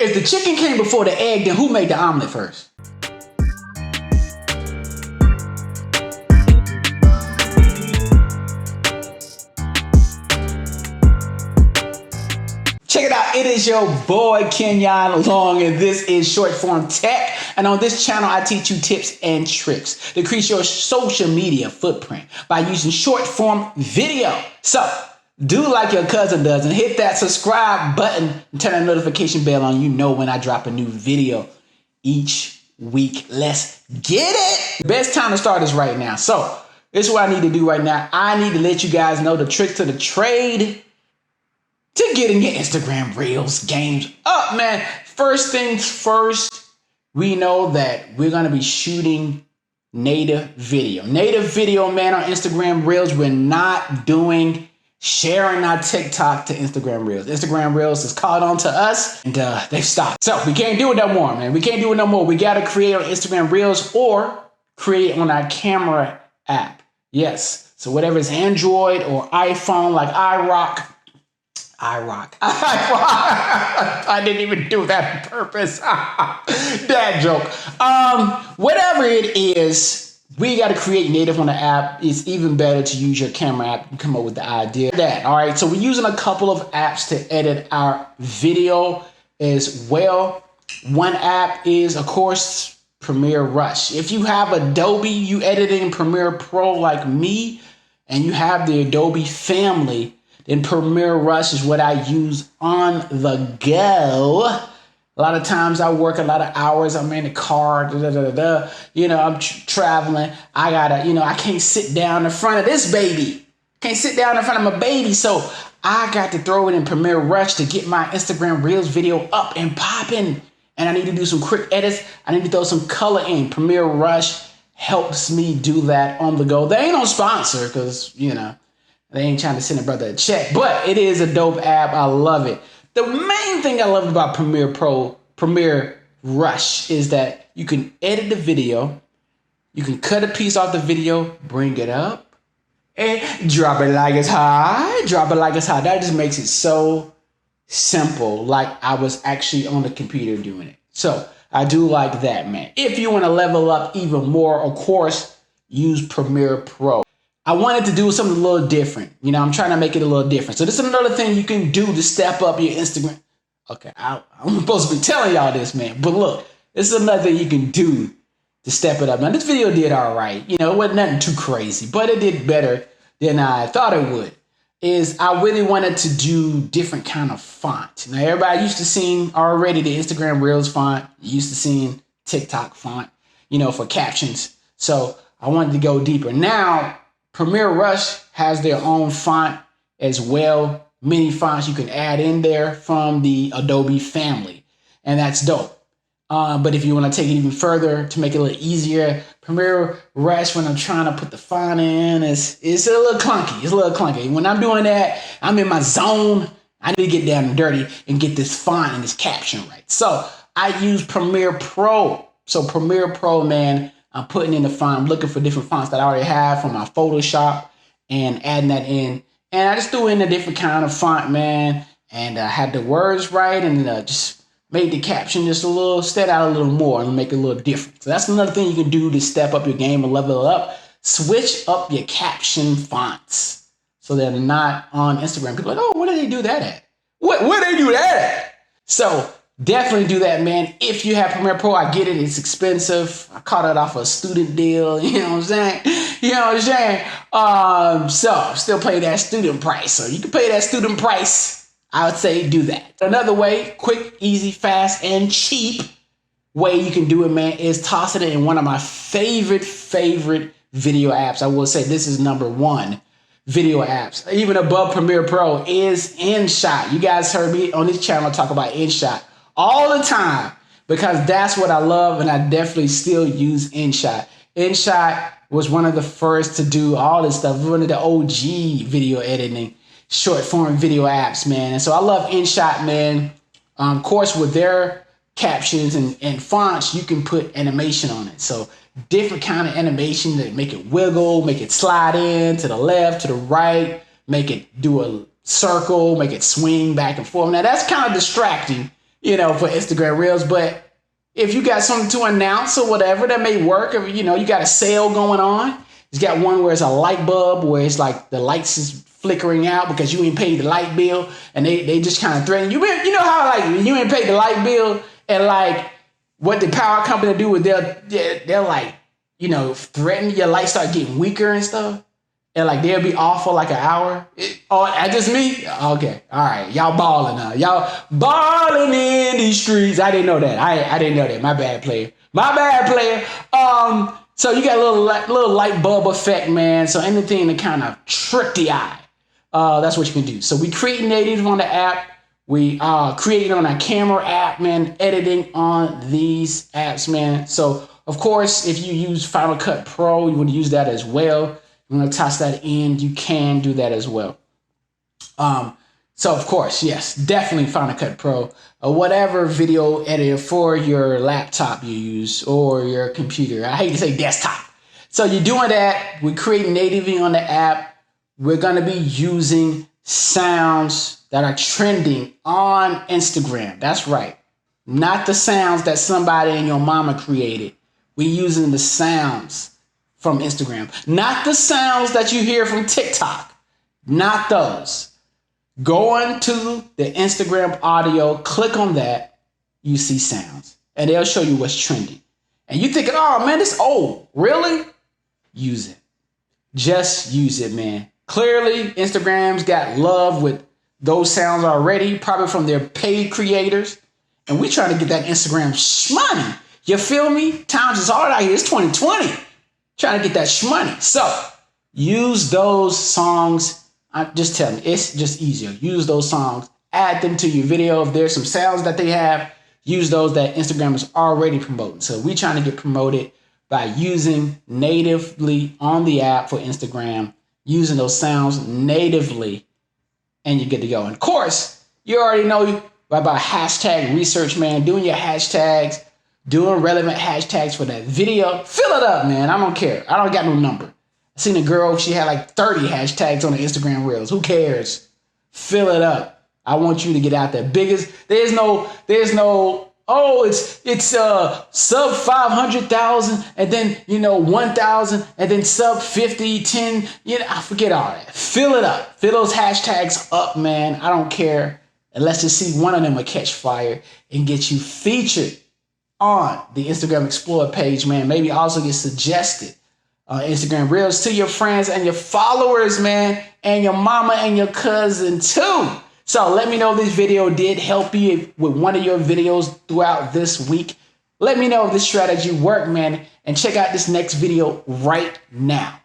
If the chicken came before the egg, then who made the omelet first? Check it out, it is your boy Kenyon Long, and this is Short Form Tech. And on this channel, I teach you tips and tricks to increase your social media footprint by using short form video. So do like your cousin does and hit that subscribe button and turn that notification bell on. You know when I drop a new video each week. Let's get it. The best time to start is right now. So this is what I need to do right now. I need to let you guys know the tricks to the trade to getting your Instagram Reels games up, man. First things first, we know that we're gonna be shooting native video. Native video, man, on Instagram Reels. We're not doing sharing our TikTok to Instagram Reels. Instagram Reels has caught on to us and they've stopped. So we can't do it no more, man. We can't do it no more. We gotta create on Instagram Reels or create on our camera app. Yes, so whatever is Android or iPhone, like iRock. I didn't even do that on purpose. Dad joke. Whatever it is, we got to create native on the app. It's even better to use your camera app and come up with the idea. All right. So we're using a couple of apps to edit our video as well. One app is, of course, Premiere Rush. If you have Adobe, you edit in Premiere Pro like me, and you have the Adobe family, then Premiere Rush is what I use on the go. A lot of times I work a lot of hours. I'm in the car, you know, I'm traveling. I gotta, you know, I can't sit down in front of this baby. Can't sit down in front of my baby. So I got to throw it in Premiere Rush to get my Instagram Reels video up and popping. And I need to do some quick edits. I need to throw some color in. Premiere Rush helps me do that on the go. They ain't no sponsor because, you know, they ain't trying to send a brother a check, but it is a dope app. I love it. The main thing I love about Premiere Rush is that you can edit the video, you can cut a piece off the video, bring it up, and drop it like it's hot. Drop it like it's hot. That just makes it so simple, like I was actually on the computer doing it. So I do like that, man. If you want to level up even more, of course, use Premiere Pro. I wanted to do something a little different. You know, I'm trying to make it a little different. So this is another thing you can do to step up your Instagram. Okay, I'm supposed to be telling y'all this, man. But look, this is another thing you can do to step it up. Now, this video did all right. You know, it wasn't nothing too crazy, but it did better than I thought it would. I really wanted to do different kind of font. Now, everybody used to seeing already the Instagram Reels font. Used to seeing TikTok font, you know, for captions. So I wanted to go deeper. Now, Premiere Rush has their own font as well. Many fonts you can add in there from the Adobe family, and that's dope. But if you want to take it even further to make it a little easier, Premiere Rush, when I'm trying to put the font in, it's a little clunky. It's a little clunky. When I'm doing that, I'm in my zone. I need to get down and dirty and get this font and this caption right. So I use Premiere Pro. So Premiere Pro, man, I'm putting in the font. I'm looking for different fonts that I already have from my Photoshop and adding that in. And I just threw in a different kind of font, man. And I had the words right and just made the caption just a little, stand out a little more and make it a little different. So that's another thing you can do to step up your game and level it up. Switch up your caption fonts so they're not on Instagram. People are like, oh, where do they do that at? Where do they do that at? So definitely do that, man. If you have Premiere Pro, I get it. It's expensive. I caught it off a student deal. You know what I'm saying? You know what I'm saying? So still pay that student price. So you can pay that student price. I would say do that. Another way, quick, easy, fast, and cheap way you can do it, man, is toss it in one of my favorite video apps. I will say this is number one video apps, even above Premiere Pro, is InShot. You guys heard me on this channel talk about InShot all the time because that's what I love, and I definitely still use InShot. InShot was one of the first to do all this stuff, one of the OG video editing, short form video apps, man. And so I love InShot, man. Of course, with their captions and fonts, you can put animation on it. So different kind of animation that make it wiggle, make it slide in to the left, to the right, make it do a circle, make it swing back and forth. Now that's kind of distracting. for Instagram Reels. But if you got something to announce or whatever, that may work. If you got a sale going on, it's got one where it's a light bulb where it's like the lights is flickering out because you ain't paid the light bill, and they just kind of threaten you. You know how like you ain't paid the light bill, and like what the power company do is they'll like threaten your light start getting weaker and stuff. And like they'll be off for like an hour. That's just me? Okay. All right. Y'all balling now. Y'all balling in these streets. I didn't know that. I didn't know that. My bad player. So you got a little light bulb effect, man. So anything to kind of trick the eye. That's what you can do. So we create native on the app. We create it on our camera app, man. Editing on these apps, man. So of course, if you use Final Cut Pro, you would use that as well. You want to toss that in, you can do that as well. So of course, yes, definitely Final Cut Pro or whatever video editor for your laptop you use or your computer. I hate to say desktop. So you're doing that. We create natively on the app. We're going to be using sounds that are trending on Instagram. That's right. Not the sounds that somebody and your mama created. We're using the sounds from Instagram, not the sounds that you hear from TikTok, not those. Go into the Instagram audio, click on that, you see sounds, and they'll show you what's trending. And you thinking, oh man, this old, really? Use it. Just use it, man. Clearly, Instagram's got love with those sounds already, probably from their paid creators. And we trying to get that Instagram shmoney. You feel me? Times is hard out here. It's 2020. Trying to get that shmoney. So use those songs. Just tell me, it's just easier. Use those songs, add them to your video. If there's some sounds that they have, use those that Instagram is already promoting. So we trying to get promoted by using natively on the app for Instagram, using those sounds natively, and you're good to go. And of course, you already know about hashtag research, man. Doing your hashtags, doing relevant hashtags for that video. Fill it up, man. I don't care. I don't got no number. I seen a girl, she had like 30 hashtags on the Instagram Reels. Who cares? Fill it up. I want you to get out there. There's no, it's sub 500,000 and then, 1,000 and then sub 50, 10, I forget all that. Fill it up. Fill those hashtags up, man. I don't care. And let's just see one of them will catch fire and get you featured on the Instagram Explorer page, man. Maybe also get suggested Instagram Reels to your friends and your followers, man, and your mama and your cousin too. So let me know if this video did help you with one of your videos throughout this week. Let me know if this strategy worked, man, and check out this next video right now.